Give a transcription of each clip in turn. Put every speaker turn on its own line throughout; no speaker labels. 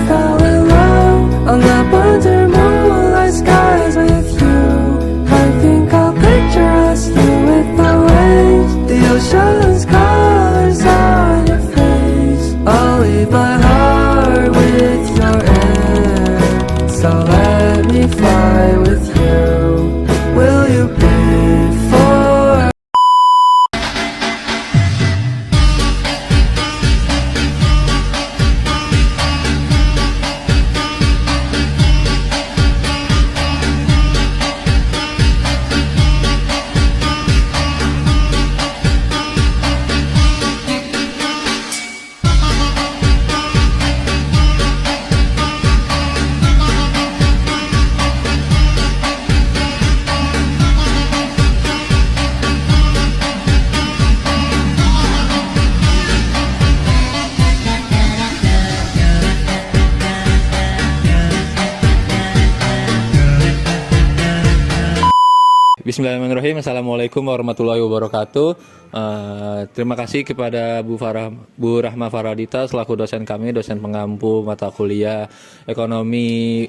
fell in love on the wonder moonlight skies with you. I think I'll picture us here with the waves, the ocean's colors on your face. I'll leave my heart with your air, so let me fly with you. Will you be for?
Bismillahirrahmanirrahim. Assalamualaikum warahmatullahi wabarakatuh. Terima kasih kepada Bu Rahma Faradita selaku dosen kami, dosen pengampu mata kuliah ekonomi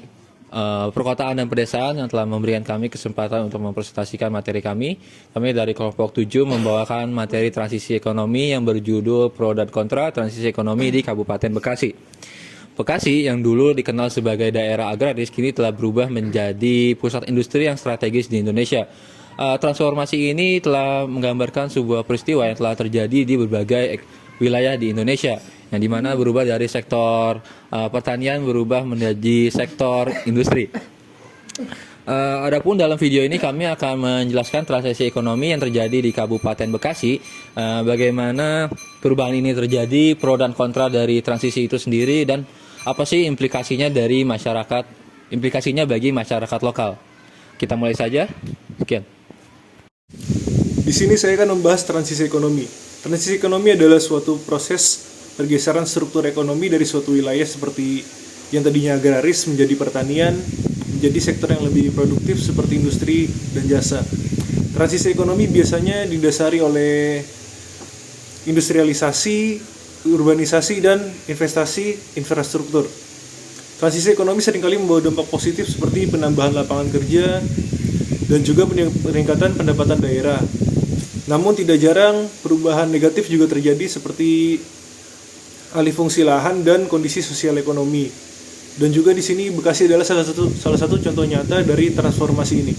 perkotaan dan pedesaan yang telah memberikan kami kesempatan untuk mempresentasikan materi kami. Kami dari kelompok 7 membawakan materi transisi ekonomi yang berjudul Pro dan Kontra Transisi Ekonomi di Kabupaten Bekasi. Bekasi yang dulu dikenal sebagai daerah agraris kini telah berubah menjadi pusat industri yang strategis di Indonesia. Transformasi ini telah menggambarkan sebuah peristiwa yang telah terjadi di berbagai wilayah di Indonesia, yang dimana berubah dari sektor pertanian berubah menjadi sektor industri. Adapun dalam video ini kami akan menjelaskan transisi ekonomi yang terjadi di Kabupaten Bekasi, bagaimana perubahan ini terjadi, pro dan kontra dari transisi itu sendiri, dan apa sih implikasinya dari masyarakat, implikasinya bagi masyarakat lokal. Kita mulai saja. Sekian.
Di sini saya akan membahas transisi ekonomi. Transisi ekonomi adalah suatu proses pergeseran struktur ekonomi dari suatu wilayah seperti yang tadinya agraris menjadi pertanian, menjadi sektor yang lebih produktif seperti industri dan jasa. Transisi ekonomi biasanya didasari oleh industrialisasi, urbanisasi, dan investasi infrastruktur. Transisi ekonomi seringkali membawa dampak positif seperti penambahan lapangan kerja dan juga peningkatan pendapatan daerah. Namun tidak jarang perubahan negatif juga terjadi seperti alih fungsi lahan dan kondisi sosial ekonomi. Dan juga di sini Bekasi adalah salah satu contoh nyata dari transformasi ini.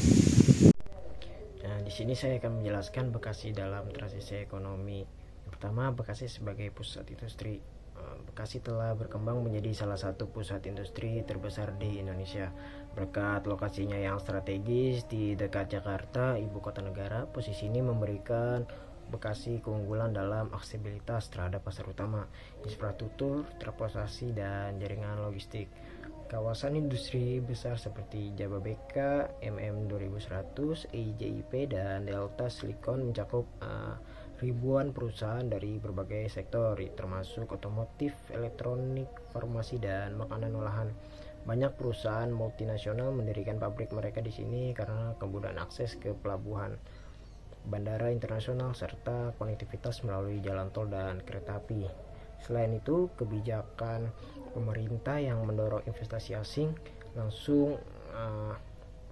Nah, di sini saya akan menjelaskan Bekasi dalam transisi ekonomi. Pertama, Bekasi sebagai pusat industri. Bekasi telah berkembang menjadi salah satu pusat industri terbesar di Indonesia. Berkat lokasinya yang strategis di dekat Jakarta, ibu kota negara, posisi ini memberikan Bekasi keunggulan dalam aksesibilitas terhadap pasar utama, infrastruktur, transportasi, dan jaringan logistik. Kawasan industri besar seperti Jababeka, MM2100, EIJIP, dan Delta Silicon mencakup ribuan perusahaan dari berbagai sektor, termasuk otomotif, elektronik, farmasi, dan makanan olahan. Banyak perusahaan multinasional mendirikan pabrik mereka di sini karena kemudahan akses ke pelabuhan, bandara internasional, serta konektivitas melalui jalan tol dan kereta api. Selain itu, kebijakan pemerintah yang mendorong investasi asing langsung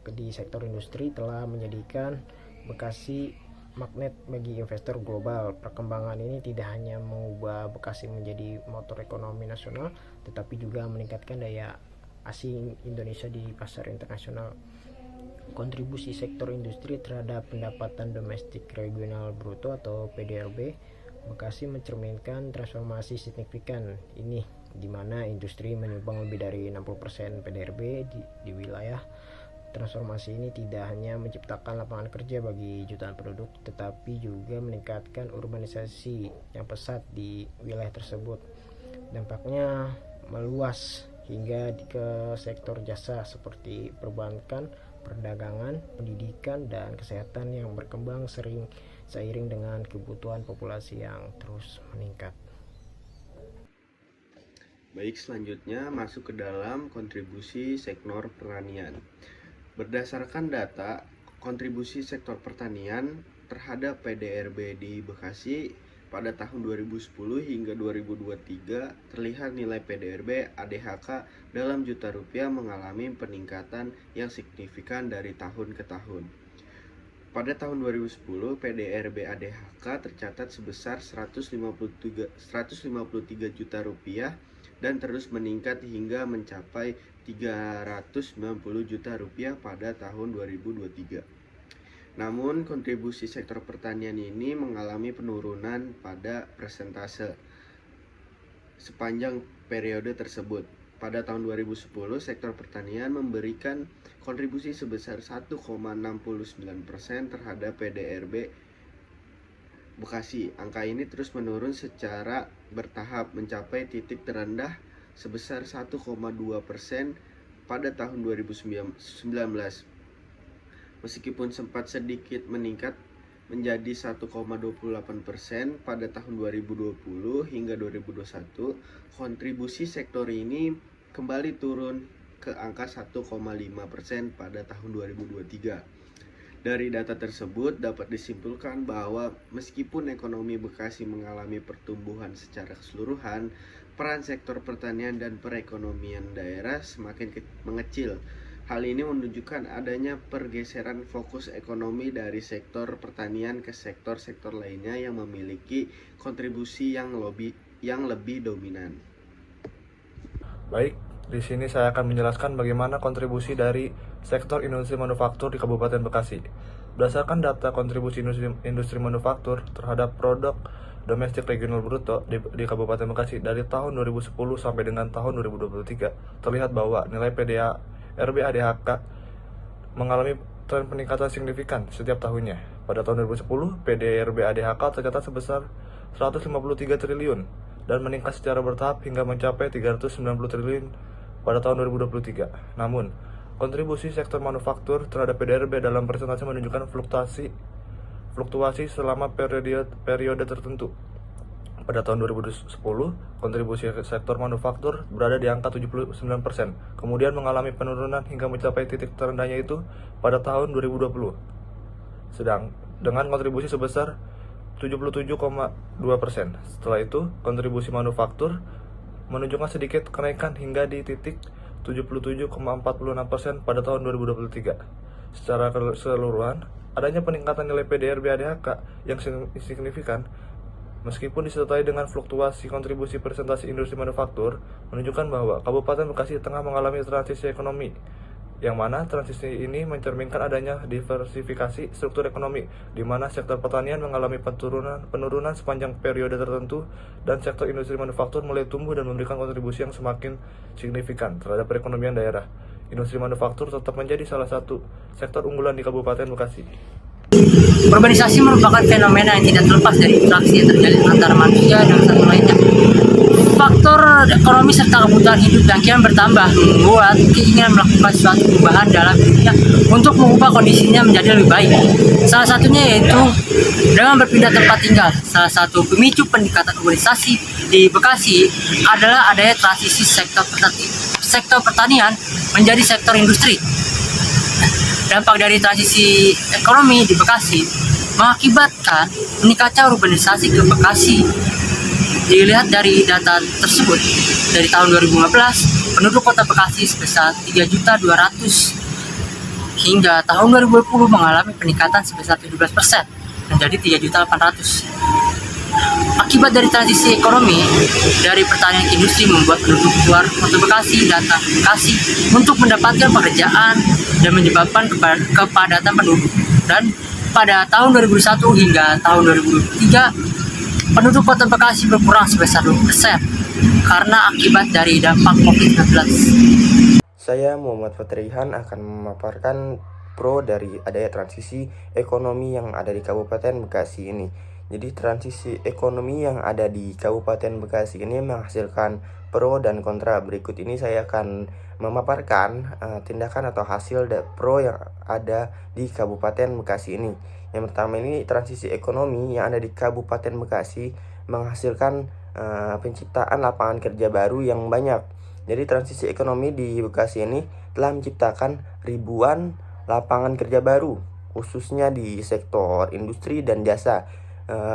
di sektor industri telah menjadikan Bekasi magnet bagi investor global. Perkembangan ini tidak hanya mengubah Bekasi menjadi motor ekonomi nasional, tetapi juga meningkatkan daya asing Indonesia di pasar internasional. Kontribusi sektor industri terhadap pendapatan domestik regional bruto atau PDRB Bekasi mencerminkan transformasi signifikan ini, di mana industri menyumbang lebih dari 60% PDRB di wilayah. Transformasi ini tidak hanya menciptakan lapangan kerja bagi jutaan penduduk, tetapi juga meningkatkan urbanisasi yang pesat di wilayah tersebut. Dampaknya meluas hingga ke sektor jasa seperti perbankan, perdagangan, pendidikan, dan kesehatan yang berkembang seiring dengan kebutuhan populasi yang terus meningkat.
Baik, selanjutnya masuk ke dalam kontribusi sektor pertanian. Berdasarkan data, kontribusi sektor pertanian terhadap PDRB di Bekasi Pada tahun 2010 hingga 2023 terlihat nilai PDRB ADHK dalam juta rupiah mengalami peningkatan yang signifikan dari tahun ke tahun. Pada tahun 2010 PDRB ADHK tercatat sebesar 153 juta rupiah dan terus meningkat hingga mencapai 390 juta rupiah pada tahun 2023. Namun, kontribusi sektor pertanian ini mengalami penurunan pada persentase sepanjang periode tersebut. Pada tahun 2010, sektor pertanian memberikan kontribusi sebesar 1,69% terhadap PDRB Bekasi. Angka ini terus menurun secara bertahap mencapai titik terendah sebesar 1,2% pada tahun 2019. Meskipun sempat sedikit meningkat menjadi 1,28% pada tahun 2020 hingga 2021, kontribusi sektor ini kembali turun ke angka 1,5% pada tahun 2023. Dari data tersebut dapat disimpulkan bahwa meskipun ekonomi Bekasi mengalami pertumbuhan secara keseluruhan, peran sektor pertanian dan perekonomian daerah semakin mengecil. Hal ini menunjukkan adanya pergeseran fokus ekonomi dari sektor pertanian ke sektor-sektor lainnya yang memiliki kontribusi yang lebih dominan.
Baik, di sini saya akan menjelaskan bagaimana kontribusi dari sektor industri manufaktur di Kabupaten Bekasi. Berdasarkan data kontribusi industri manufaktur terhadap produk domestik regional bruto di Kabupaten Bekasi dari tahun 2010 sampai dengan tahun 2023, terlihat bahwa nilai PDRB ADHK mengalami tren peningkatan signifikan setiap tahunnya. Pada tahun 2010, PDRB ADHK tercatat sebesar 153 triliun dan meningkat secara bertahap hingga mencapai 390 triliun pada tahun 2023. Namun, kontribusi sektor manufaktur terhadap PDRB dalam persentase menunjukkan fluktuasi selama periode tertentu. Pada tahun 2010, kontribusi sektor manufaktur berada di angka 79%, kemudian mengalami penurunan hingga mencapai titik terendahnya itu pada tahun 2020. Sedang dengan kontribusi sebesar 77,2%. Setelah itu, kontribusi manufaktur menunjukkan sedikit kenaikan hingga di titik 77,46% pada tahun 2023. Secara keseluruhan, adanya peningkatan nilai PDRB ADHK yang signifikan meskipun disertai dengan fluktuasi kontribusi presentasi industri manufaktur, menunjukkan bahwa Kabupaten Bekasi tengah mengalami transisi ekonomi, yang mana transisi ini mencerminkan adanya diversifikasi struktur ekonomi, di mana sektor pertanian mengalami penurunan sepanjang periode tertentu, dan sektor industri manufaktur mulai tumbuh dan memberikan kontribusi yang semakin signifikan terhadap perekonomian daerah. Industri manufaktur tetap menjadi salah satu sektor unggulan di Kabupaten Bekasi.
Urbanisasi merupakan fenomena yang tidak terlepas dari interaksi yang terjalin antara manusia dan satu lainnya. Faktor ekonomi serta kebutuhan hidup yang kian bertambah membuat keinginan melakukan suatu perubahan dalam hidupnya untuk mengubah kondisinya menjadi lebih baik. Salah satunya yaitu dengan berpindah tempat tinggal. Salah satu pemicu peningkatan urbanisasi di Bekasi adalah adanya transisi sektor pertanian menjadi sektor industri. Dampak dari transisi ekonomi di Bekasi mengakibatkan meningkatnya urbanisasi ke Bekasi. Dilihat dari data tersebut, dari tahun 2015, penduduk kota Bekasi sebesar 3.200.000 hingga tahun 2020 mengalami peningkatan sebesar 17% menjadi 3.800.000. Akibat dari transisi ekonomi dari pertanian ke industri membuat penduduk luar kota Bekasi datang ke Bekasi untuk mendapatkan pekerjaan dan menyebabkan kepadatan penduduk. Dan pada tahun 2001 hingga tahun 2023, penduduk kota Bekasi berkurang sebesar 20% karena akibat dari dampak COVID-19.
Saya Muhammad Fatrihan akan memaparkan pro dari adanya transisi ekonomi yang ada di Kabupaten Bekasi ini. Jadi transisi ekonomi yang ada di Kabupaten Bekasi ini menghasilkan pro dan kontra. Berikut ini saya akan memaparkan tindakan atau hasil pro yang ada di Kabupaten Bekasi ini. Yang pertama ini transisi ekonomi yang ada di Kabupaten Bekasi menghasilkan penciptaan lapangan kerja baru yang banyak. Jadi transisi ekonomi di Bekasi ini telah menciptakan ribuan lapangan kerja baru, khususnya di sektor industri dan jasa.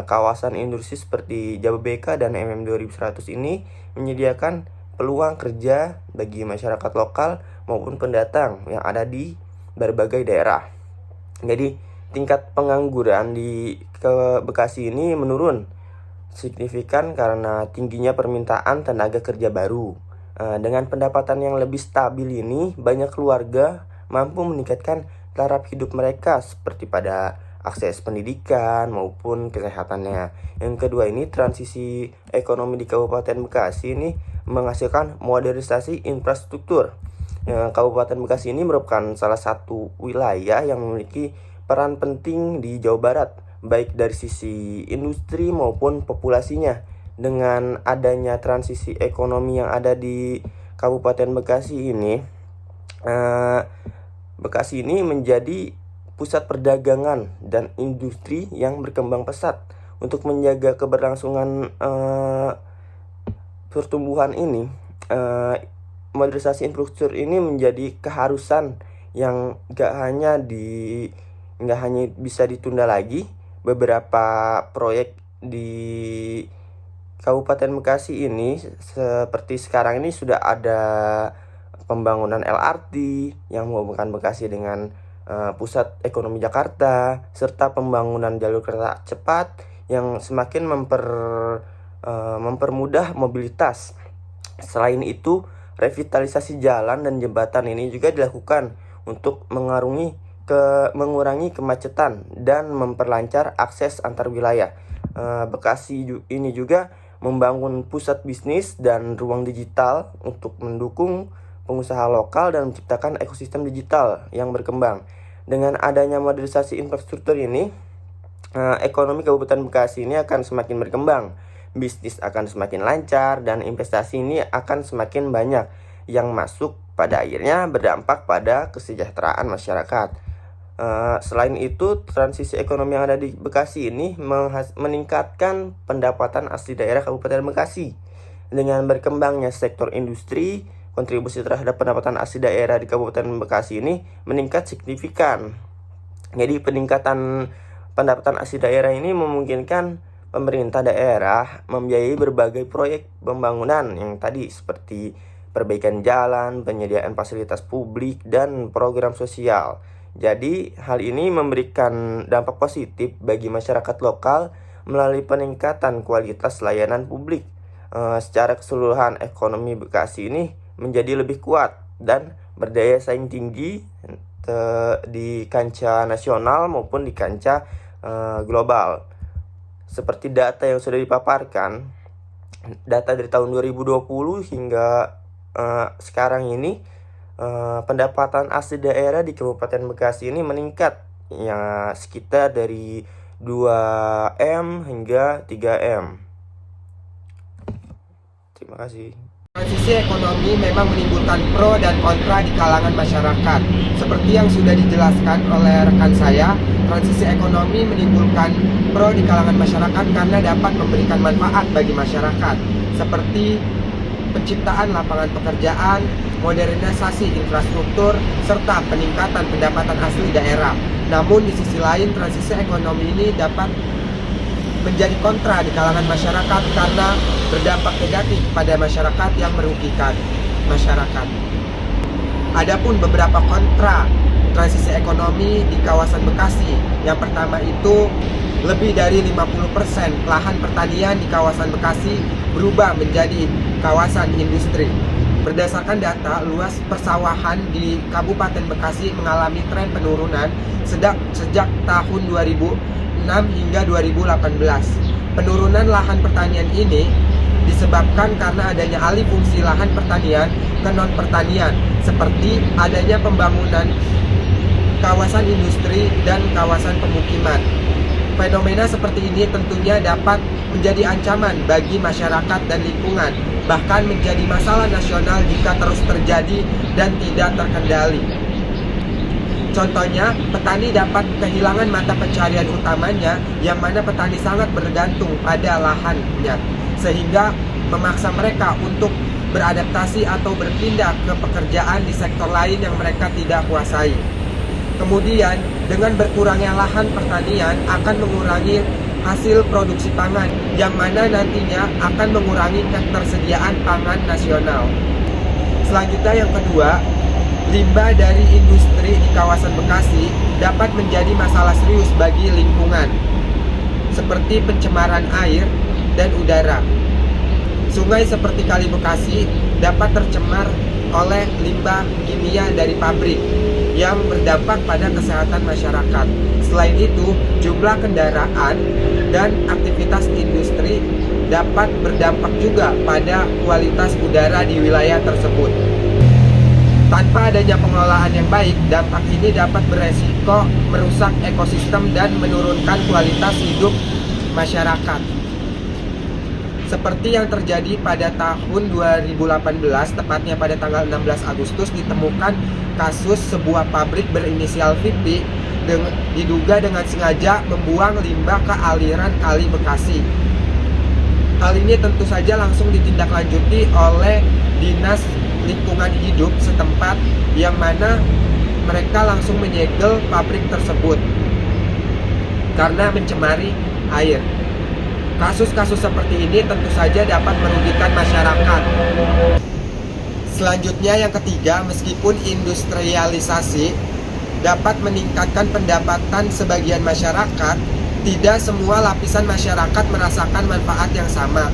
Kawasan industri seperti Jababeka dan MM 2100 ini menyediakan peluang kerja bagi masyarakat lokal maupun pendatang yang ada di berbagai daerah. Jadi tingkat pengangguran di Bekasi ini menurun signifikan karena tingginya permintaan tenaga kerja baru. Dengan pendapatan yang lebih stabil ini, banyak keluarga mampu meningkatkan taraf hidup mereka seperti pada akses pendidikan maupun kesehatannya. Yang kedua ini, transisi ekonomi di Kabupaten Bekasi ini menghasilkan modernisasi infrastruktur. Kabupaten Bekasi ini merupakan salah satu wilayah yang memiliki peran penting di Jawa Barat, baik dari sisi industri maupun populasinya. Dengan adanya transisi ekonomi yang ada di Kabupaten Bekasi ini, Bekasi ini menjadi pusat perdagangan dan industri yang berkembang pesat. Untuk menjaga keberlangsungan pertumbuhan ini, modernisasi infrastruktur ini menjadi keharusan yang gak hanya bisa ditunda lagi. Beberapa proyek di Kabupaten Bekasi ini seperti sekarang ini sudah ada pembangunan LRT yang menghubungkan Bekasi dengan pusat ekonomi Jakarta, serta pembangunan jalur kereta cepat yang semakin mempermudah mobilitas. Selain itu, revitalisasi jalan dan jembatan ini juga dilakukan untuk mengurangi kemacetan dan memperlancar akses antar wilayah. Bekasi ini juga membangun pusat bisnis dan ruang digital untuk mendukung pengusaha lokal dan menciptakan ekosistem digital yang berkembang. Dengan adanya modernisasi infrastruktur ini, ekonomi Kabupaten Bekasi ini akan semakin berkembang, bisnis akan semakin lancar, dan investasi ini akan semakin banyak yang masuk, pada akhirnya berdampak pada kesejahteraan masyarakat. Selain itu, transisi ekonomi yang ada di Bekasi ini meningkatkan pendapatan asli daerah Kabupaten Bekasi. Dengan berkembangnya sektor industri, kontribusi terhadap pendapatan asli daerah di Kabupaten Bekasi ini meningkat signifikan. Jadi peningkatan pendapatan asli daerah ini memungkinkan pemerintah daerah membiayai berbagai proyek pembangunan yang tadi seperti perbaikan jalan, penyediaan fasilitas publik, dan program sosial. Jadi hal ini memberikan dampak positif bagi masyarakat lokal melalui peningkatan kualitas layanan publik. Secara keseluruhan ekonomi Bekasi ini menjadi lebih kuat dan berdaya saing tinggi di kancah nasional maupun di kancah global. Seperti data yang sudah dipaparkan, data dari tahun 2020 hingga sekarang ini, pendapatan asli daerah di Kabupaten Bekasi ini meningkat ya sekitar dari 2M hingga 3M. Terima kasih.
Transisi ekonomi memang menimbulkan pro dan kontra di kalangan masyarakat. Seperti yang sudah dijelaskan oleh rekan saya, transisi ekonomi menimbulkan pro di kalangan masyarakat karena dapat memberikan manfaat bagi masyarakat, seperti penciptaan lapangan pekerjaan, modernisasi infrastruktur, serta peningkatan pendapatan asli daerah. Namun di sisi lain, transisi ekonomi ini dapat menjadi kontra di kalangan masyarakat karena berdampak negatif pada masyarakat yang merugikan masyarakat. Adapun beberapa kontra transisi ekonomi di kawasan Bekasi. Yang pertama itu, lebih dari 50% lahan pertanian di kawasan Bekasi berubah menjadi kawasan industri. Berdasarkan data, luas persawahan di Kabupaten Bekasi mengalami tren penurunan sejak tahun 2006 hingga 2018. Penurunan lahan pertanian ini disebabkan karena adanya alih fungsi lahan pertanian ke non-pertanian, seperti adanya pembangunan kawasan industri dan kawasan pemukiman. Fenomena seperti ini tentunya dapat menjadi ancaman bagi masyarakat dan lingkungan, bahkan menjadi masalah nasional jika terus terjadi dan tidak terkendali. Contohnya, petani dapat kehilangan mata pencarian utamanya, yang mana petani sangat bergantung pada lahannya, sehingga memaksa mereka untuk beradaptasi atau berpindah ke pekerjaan di sektor lain yang mereka tidak kuasai. Kemudian, dengan berkurangnya lahan pertanian akan mengurangi hasil produksi pangan, yang mana nantinya akan mengurangi ketersediaan pangan nasional. Selanjutnya yang kedua, limbah dari industri di kawasan Bekasi dapat menjadi masalah serius bagi lingkungan, seperti pencemaran air dan udara. Sungai seperti Kali Bekasi dapat tercemar oleh limbah kimia dari pabrik yang berdampak pada kesehatan masyarakat. Selain itu, jumlah kendaraan dan aktivitas industri dapat berdampak juga pada kualitas udara di wilayah tersebut. Tanpa adanya pengelolaan yang baik, dampak ini dapat beresiko merusak ekosistem dan menurunkan kualitas hidup masyarakat. Seperti yang terjadi pada tahun 2018, tepatnya pada tanggal 16 Agustus, ditemukan kasus sebuah pabrik berinisial VP diduga dengan sengaja membuang limbah ke aliran Kali Bekasi. Hal ini tentu saja langsung ditindaklanjuti oleh Dinas Lingkungan Hidup setempat, yang mana mereka langsung menyegel pabrik tersebut karena mencemari air. Kasus-kasus seperti ini tentu saja dapat merugikan masyarakat. Selanjutnya yang ketiga, meskipun industrialisasi dapat meningkatkan pendapatan sebagian masyarakat, tidak semua lapisan masyarakat merasakan manfaat yang sama.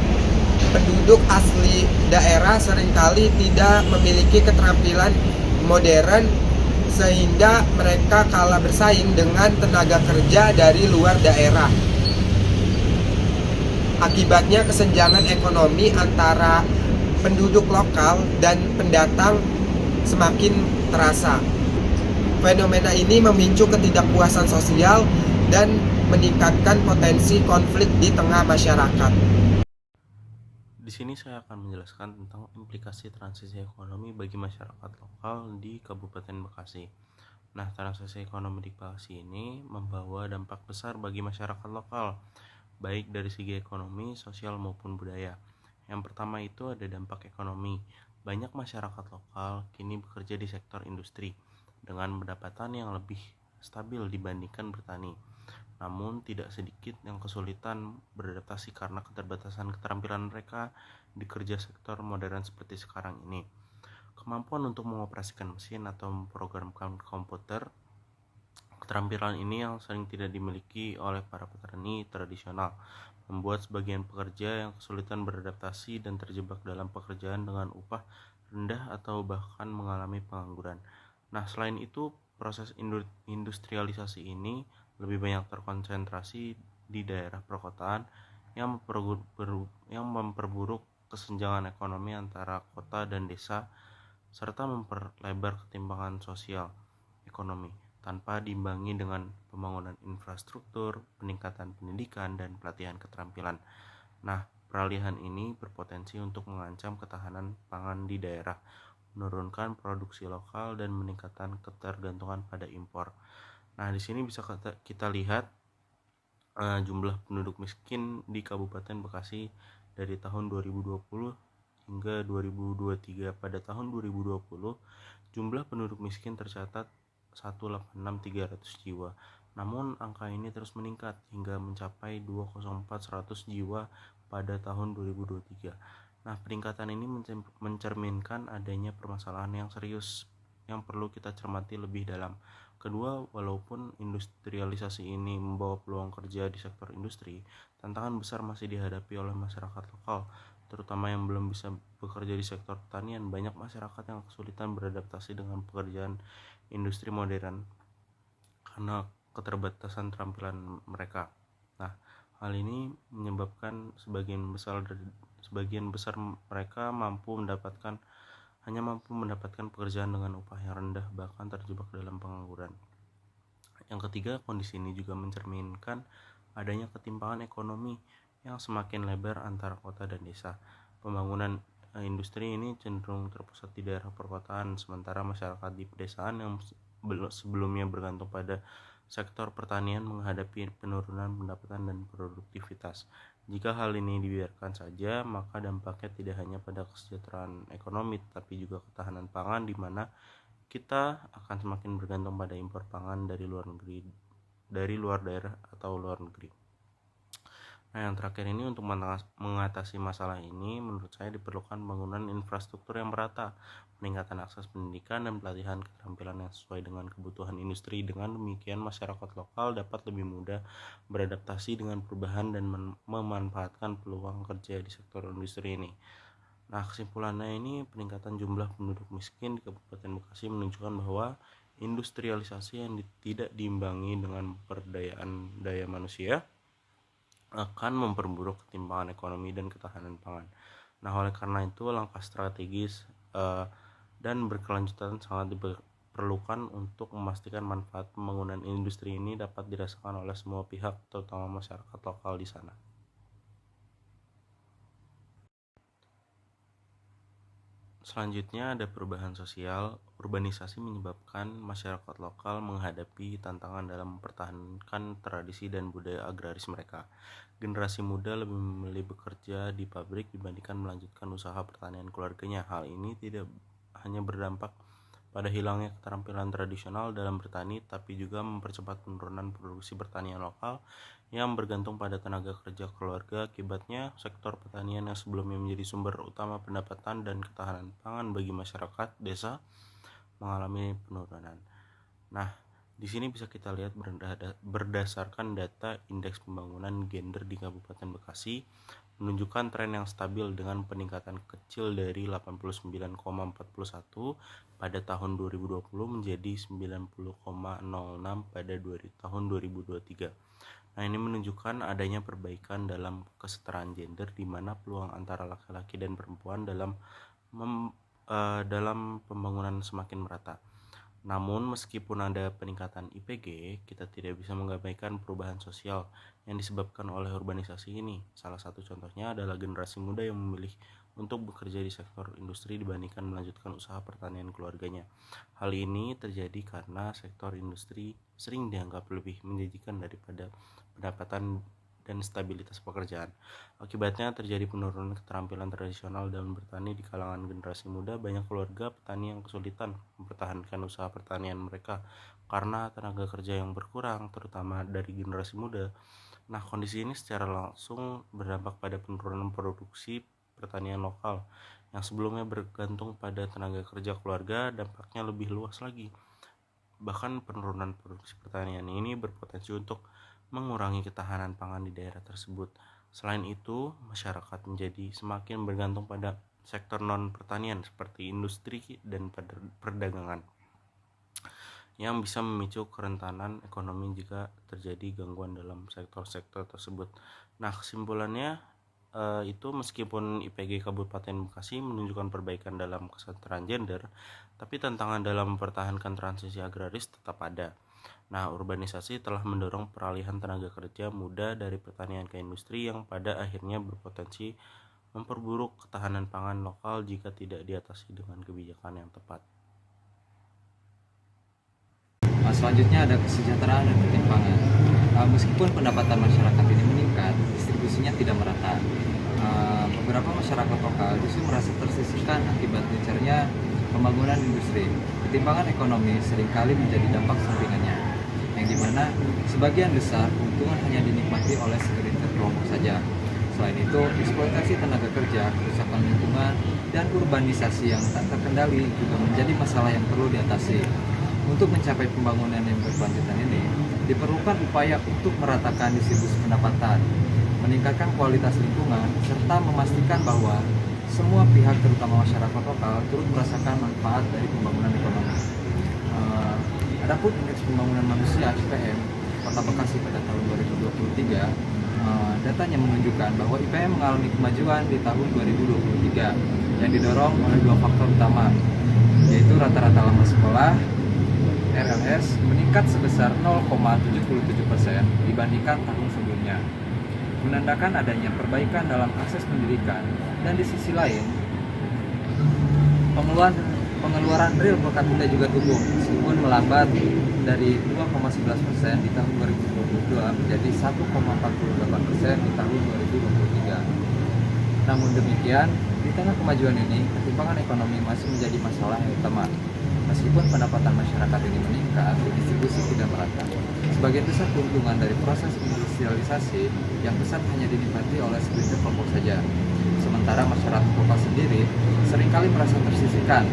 Penduduk asli daerah seringkali tidak memiliki keterampilan modern sehingga mereka kalah bersaing dengan tenaga kerja dari luar daerah. Akibatnya kesenjangan ekonomi antara penduduk lokal dan pendatang semakin terasa. Fenomena ini memicu ketidakpuasan sosial dan meningkatkan potensi konflik di tengah masyarakat.
Di sini saya akan menjelaskan tentang implikasi transisi ekonomi bagi masyarakat lokal di Kabupaten Bekasi. Nah, transisi ekonomi di Bekasi ini membawa dampak besar bagi masyarakat lokal, baik dari segi ekonomi, sosial maupun budaya. Yang pertama itu ada dampak ekonomi. Banyak masyarakat lokal kini bekerja di sektor industri dengan pendapatan yang lebih stabil dibandingkan bertani. Namun tidak sedikit yang kesulitan beradaptasi karena keterbatasan keterampilan mereka di kerja sektor modern seperti sekarang ini. Kemampuan untuk mengoperasikan mesin atau memprogramkan komputer, keterampilan ini yang sering tidak dimiliki oleh para petani tradisional, membuat sebagian pekerja yang kesulitan beradaptasi dan terjebak dalam pekerjaan dengan upah rendah atau bahkan mengalami pengangguran. Nah, selain itu, proses industrialisasi ini lebih banyak terkonsentrasi di daerah perkotaan yang memperburuk kesenjangan ekonomi antara kota dan desa, serta memperlebar ketimpangan sosial ekonomi tanpa diimbangi dengan pembangunan infrastruktur, peningkatan pendidikan, dan pelatihan keterampilan. Nah, peralihan ini berpotensi untuk mengancam ketahanan pangan di daerah, menurunkan produksi lokal, dan meningkatkan ketergantungan pada impor. Nah, di sini bisa kita lihat jumlah penduduk miskin di Kabupaten Bekasi dari tahun 2020 hingga 2023. Pada tahun 2020, jumlah penduduk miskin tercatat 186.300 jiwa. Namun angka ini terus meningkat hingga mencapai 204.100 jiwa pada tahun 2023. Nah, peningkatan ini mencerminkan adanya permasalahan yang serius yang perlu kita cermati lebih dalam. Kedua, walaupun industrialisasi ini membawa peluang kerja di sektor industri, tantangan besar masih dihadapi oleh masyarakat lokal, terutama yang belum bisa bekerja di sektor pertanian. Banyak masyarakat yang kesulitan beradaptasi dengan pekerjaan industri modern karena keterbatasan keterampilan mereka. Nah, hal ini menyebabkan sebagian besar mereka hanya mampu mendapatkan pekerjaan dengan upah yang rendah, bahkan terjebak dalam pengangguran. Yang ketiga, kondisi ini juga mencerminkan adanya ketimpangan ekonomi yang semakin lebar antara kota dan desa. Pembangunan industri ini cenderung terpusat di daerah perkotaan, sementara masyarakat di pedesaan yang sebelumnya bergantung pada sektor pertanian menghadapi penurunan pendapatan dan produktivitas. Jika hal ini dibiarkan saja, maka dampaknya tidak hanya pada kesejahteraan ekonomi, tapi juga ketahanan pangan, di mana kita akan semakin bergantung pada impor pangan dari luar daerah atau luar negeri. Nah, yang terakhir ini untuk mengatasi masalah ini, menurut saya diperlukan pembangunan infrastruktur yang merata, peningkatan akses pendidikan dan pelatihan keterampilan yang sesuai dengan kebutuhan industri. Dengan demikian, masyarakat lokal dapat lebih mudah beradaptasi dengan perubahan dan memanfaatkan peluang kerja di sektor industri ini. Nah, kesimpulannya ini, peningkatan jumlah penduduk miskin di Kabupaten Bekasi menunjukkan bahwa industrialisasi yang tidak diimbangi dengan pemberdayaan daya manusia akan memperburuk ketimpangan ekonomi dan ketahanan pangan. Nah, oleh karena itu langkah strategis dan berkelanjutan sangat diperlukan untuk memastikan manfaat pembangunan industri ini dapat dirasakan oleh semua pihak, terutama masyarakat lokal di sana. Selanjutnya ada perubahan sosial. Urbanisasi menyebabkan masyarakat lokal menghadapi tantangan dalam mempertahankan tradisi dan budaya agraris mereka. Generasi muda lebih memilih bekerja di pabrik dibandingkan melanjutkan usaha pertanian keluarganya. Hal ini tidak hanya berdampak pada hilangnya keterampilan tradisional dalam bertani, tapi juga mempercepat penurunan produksi pertanian lokal yang bergantung pada tenaga kerja keluarga. Akibatnya, sektor pertanian yang sebelumnya menjadi sumber utama pendapatan dan ketahanan pangan bagi masyarakat desa mengalami penurunan. Nah, di sini bisa kita lihat berdasarkan data Indeks Pembangunan Gender di Kabupaten Bekasi menunjukkan tren yang stabil dengan peningkatan kecil dari 89,41 pada tahun 2020 menjadi 90,06 pada tahun 2023. Nah, ini menunjukkan adanya perbaikan dalam kesetaraan gender di mana peluang antara laki-laki dan perempuan dalam pembangunan semakin merata. Namun, meskipun ada peningkatan IPG, kita tidak bisa mengabaikan perubahan sosial yang disebabkan oleh urbanisasi ini. Salah satu contohnya adalah generasi muda yang memilih untuk bekerja di sektor industri dibandingkan melanjutkan usaha pertanian keluarganya. Hal ini terjadi karena sektor industri sering dianggap lebih menjanjikan daripada pendapatan dan stabilitas pekerjaan. Akibatnya terjadi penurunan keterampilan tradisional dalam bertani di kalangan generasi muda. Banyak keluarga petani yang kesulitan mempertahankan usaha pertanian mereka karena tenaga kerja yang berkurang, terutama dari generasi muda. Nah, kondisi ini secara langsung berdampak pada penurunan produksi pertanian lokal yang sebelumnya bergantung pada tenaga kerja keluarga. Dampaknya lebih luas lagi. Bahkan penurunan produksi pertanian ini berpotensi untuk mengurangi ketahanan pangan di daerah tersebut. Selain itu, masyarakat menjadi semakin bergantung pada sektor non-pertanian seperti industri dan perdagangan yang bisa memicu kerentanan ekonomi jika terjadi gangguan dalam sektor-sektor tersebut. Nah, kesimpulannya itu meskipun IPG Kabupaten Bekasi menunjukkan perbaikan dalam kesetaraan gender, tapi tantangan dalam mempertahankan transisi agraris tetap ada. Nah, urbanisasi telah mendorong peralihan tenaga kerja muda dari pertanian ke industri yang pada akhirnya berpotensi memperburuk ketahanan pangan lokal jika tidak diatasi dengan kebijakan yang tepat.
Selanjutnya ada kesejahteraan dan ketimpangan. Meskipun pendapatan masyarakat ini meningkat, distribusinya tidak merata. Beberapa masyarakat lokal justru merasa tersisihkan akibat gencarnya pembangunan industri. Ketimpangan ekonomi seringkali menjadi dampak sampingannya, yang dimana sebagian besar keuntungan hanya dinikmati oleh segelintir kelompok saja. Selain itu, eksploitasi tenaga kerja, kerusakan lingkungan, dan urbanisasi yang tak terkendali juga menjadi masalah yang perlu diatasi. Untuk mencapai pembangunan yang berkelanjutan ini, diperlukan upaya untuk meratakan distribusi pendapatan, meningkatkan kualitas lingkungan, serta memastikan bahwa semua pihak, terutama masyarakat lokal, turut merasakan manfaat dari pembangunan ekonomi. Adapun Indeks Pembangunan Manusia (IPM) Kota Bekasi pada tahun 2023, datanya menunjukkan bahwa IPM mengalami kemajuan di tahun 2023 yang didorong oleh dua faktor utama, yaitu rata-rata lama sekolah RLS meningkat sebesar 0,77% dibandingkan tahun sebelumnya, menandakan adanya perbaikan dalam akses pendidikan. Dan di sisi lain, pengeluaran real per kapita juga tumbuh, meskipun melambat dari 2,11% di tahun 2022 menjadi 1,48% di tahun 2023. Namun demikian, di tengah kemajuan ini, ketimpangan ekonomi masih menjadi masalah yang utama.
meskipun pendapatan masyarakat ini meningkat, distribusi tidak merata. Sebagian besar keuntungan dari proses industrialisasi yang besar hanya dinikmati oleh segelintir kelompok saja. Sementara masyarakat lokal sendiri seringkali merasa tersisihkan.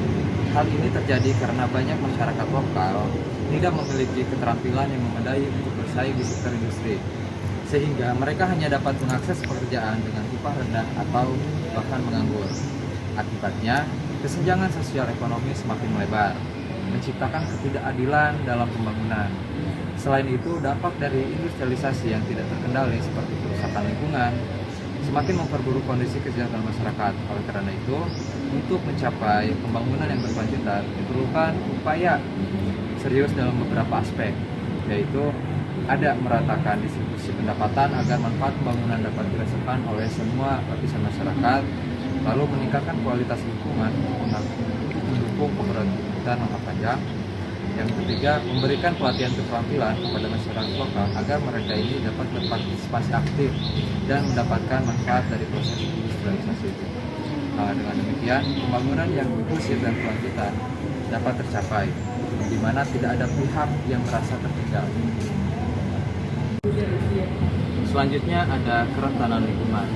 Hal ini terjadi karena banyak masyarakat lokal tidak memiliki keterampilan yang memadai untuk bersaing di sektor industri, sehingga mereka hanya dapat mengakses pekerjaan dengan upah rendah atau bahkan menganggur. Akibatnya, kesenjangan sosial ekonomi semakin melebar, menciptakan ketidakadilan dalam pembangunan. Selain itu, dampak dari industrialisasi yang tidak terkendali seperti kerusakan lingkungan semakin memperburuk kondisi kesejahteraan masyarakat. Oleh karena itu, untuk mencapai pembangunan yang berkelanjutan diperlukan upaya serius dalam beberapa aspek, yaitu ada meratakan distribusi pendapatan agar manfaat pembangunan dapat dirasakan oleh semua lapisan masyarakat, lalu meningkatkan kualitas lingkungan untuk mendukung pemerintahan jangka panjang. Yang ketiga, memberikan pelatihan keterampilan kepada masyarakat lokal agar mereka ini dapat berpartisipasi aktif dan mendapatkan manfaat dari proses industrialisasi itu. Dengan demikian, pembangunan yang inklusif dan berkelanjutan dapat tercapai, di mana tidak ada pihak yang merasa tertinggal. Selanjutnya ada kerentanan lingkungan.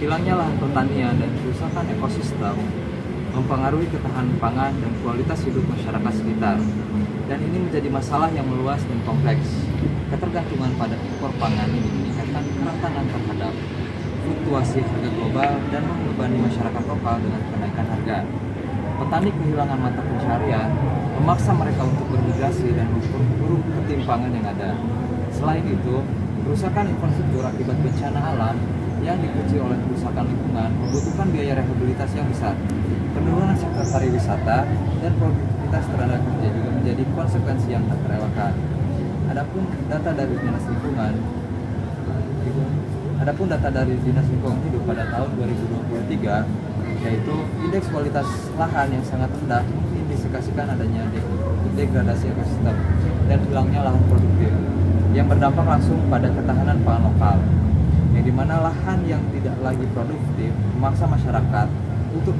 Hilangnya lahan pertanian dan kerusakan ekosistem mempengaruhi ketahanan pangan dan kualitas hidup masyarakat sekitar. Dan ini menjadi masalah yang meluas dan kompleks. Ketergantungan pada impor pangan ini meningkatkan kerentanan terhadap fluktuasi harga global dan membebani masyarakat lokal dengan kenaikan harga. Petani kehilangan mata pencaharian, memaksa mereka untuk bermigrasi dan memperburuk ketimpangan yang ada. Selain itu, kerusakan infrastruktur akibat bencana alam yang dikunci oleh kerusakan lingkungan membutuhkan biaya rehabilitasi yang besar. Penurunan sektor pariwisata dan produktivitas tenaga kerja juga menjadi konsekuensi yang tak terelakkan. Adapun data dari Dinas Lingkungan Hidup pada tahun 2023, yaitu indeks kualitas lahan yang sangat rendah mengindikasikan adanya degradasi ekosistem dan hilangnya lahan produktif yang berdampak langsung pada ketahanan pangan lokal, yang dimana lahan yang tidak lagi produktif memaksa masyarakat untuk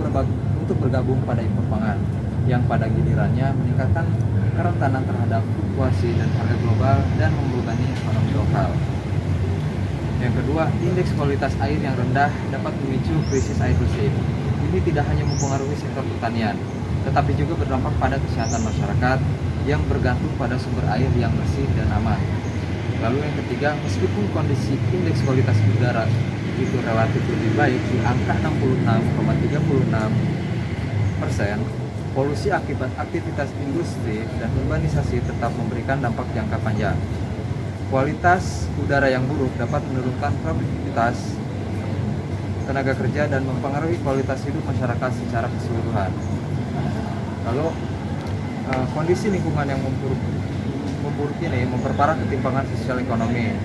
bergabung pada impor pangan, yang pada gilirannya meningkatkan kerentanan terhadap fluktuasi dan harga global dan membebani ekonomi lokal. Yang kedua, indeks kualitas air yang rendah dapat memicu krisis air bersih. Ini tidak hanya mempengaruhi sektor pertanian, tetapi juga berdampak pada kesehatan masyarakat yang bergantung pada sumber air yang bersih dan aman. Lalu yang ketiga, meskipun kondisi indeks kualitas udara itu relatif lebih baik di angka 66,36%, polusi akibat aktivitas industri dan urbanisasi tetap memberikan dampak jangka panjang. Kualitas udara yang buruk dapat menurunkan produktivitas tenaga kerja dan mempengaruhi kualitas hidup masyarakat secara keseluruhan. Lalu kondisi lingkungan yang memburuk ini memperparah ketimpangan sosial ekonomi.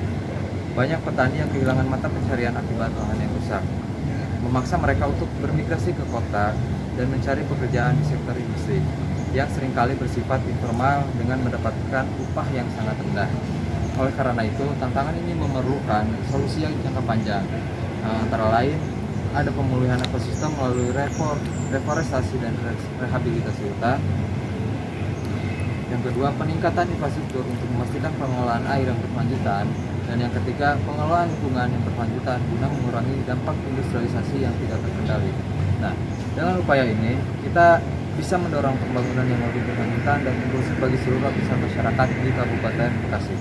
Banyak petani yang kehilangan mata pencarian akibat lahan yang rusak, memaksa mereka untuk bermigrasi ke kota dan mencari pekerjaan di sektor industri yang seringkali bersifat informal dengan mendapatkan upah yang sangat rendah. Oleh karena itu, tantangan ini memerlukan solusi yang jangka panjang. Antara lain, ada pemulihan ekosistem melalui reforestasi dan rehabilitasi hutan. Yang kedua, peningkatan infrastruktur untuk memastikan pengelolaan air yang berkelanjutan. Dan yang ketiga, pengelolaan lingkungan yang berkelanjutan guna mengurangi dampak industrialisasi yang tidak terkendali. Nah, dengan upaya ini, kita bisa mendorong pembangunan yang lebih berkelanjutan dan inklusif bagi seluruh lapisan masyarakat di Kabupaten Bekasi.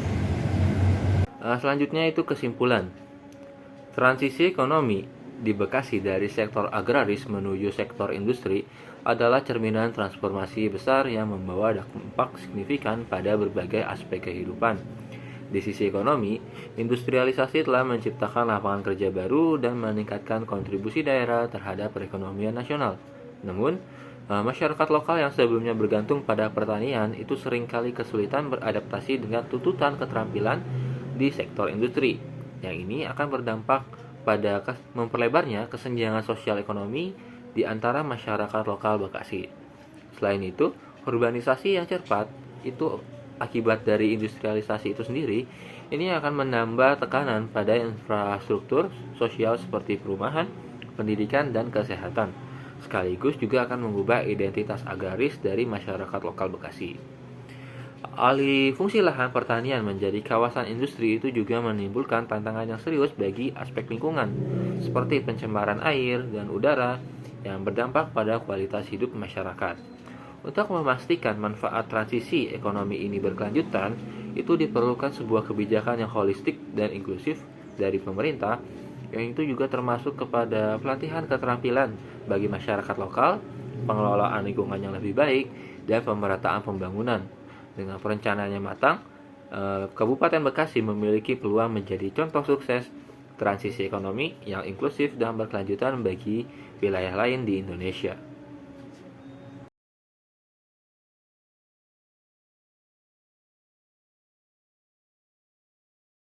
Selanjutnya itu kesimpulan. Transisi ekonomi di Bekasi dari sektor agraris menuju sektor industri adalah cerminan transformasi besar yang membawa dampak signifikan pada berbagai aspek kehidupan. Di sisi ekonomi, industrialisasi telah menciptakan lapangan kerja baru dan meningkatkan kontribusi daerah terhadap perekonomian nasional. Namun, masyarakat lokal yang sebelumnya bergantung pada pertanian itu seringkali kesulitan beradaptasi dengan tuntutan keterampilan di sektor industri. Yang ini akan berdampak pada memperlebarnya kesenjangan sosial ekonomi di antara masyarakat lokal Bekasi. Selain itu, urbanisasi yang cepat itu akibat dari industrialisasi itu sendiri, ini akan menambah tekanan pada infrastruktur sosial seperti perumahan, pendidikan, dan kesehatan. sekaligus juga akan mengubah identitas agraris dari masyarakat lokal Bekasi. Alih fungsi lahan pertanian menjadi kawasan industri itu juga menimbulkan tantangan yang serius bagi aspek lingkungan, seperti pencemaran air dan udara yang berdampak pada kualitas hidup masyarakat. Untuk memastikan manfaat transisi ekonomi ini berkelanjutan, itu diperlukan sebuah kebijakan yang holistik dan inklusif dari pemerintah, yang itu juga termasuk kepada pelatihan keterampilan bagi masyarakat lokal, pengelolaan lingkungan yang lebih baik, dan pemerataan pembangunan. Dengan perencanaan yang matang, Kabupaten Bekasi memiliki peluang menjadi contoh sukses transisi ekonomi yang inklusif dan berkelanjutan bagi wilayah lain di Indonesia.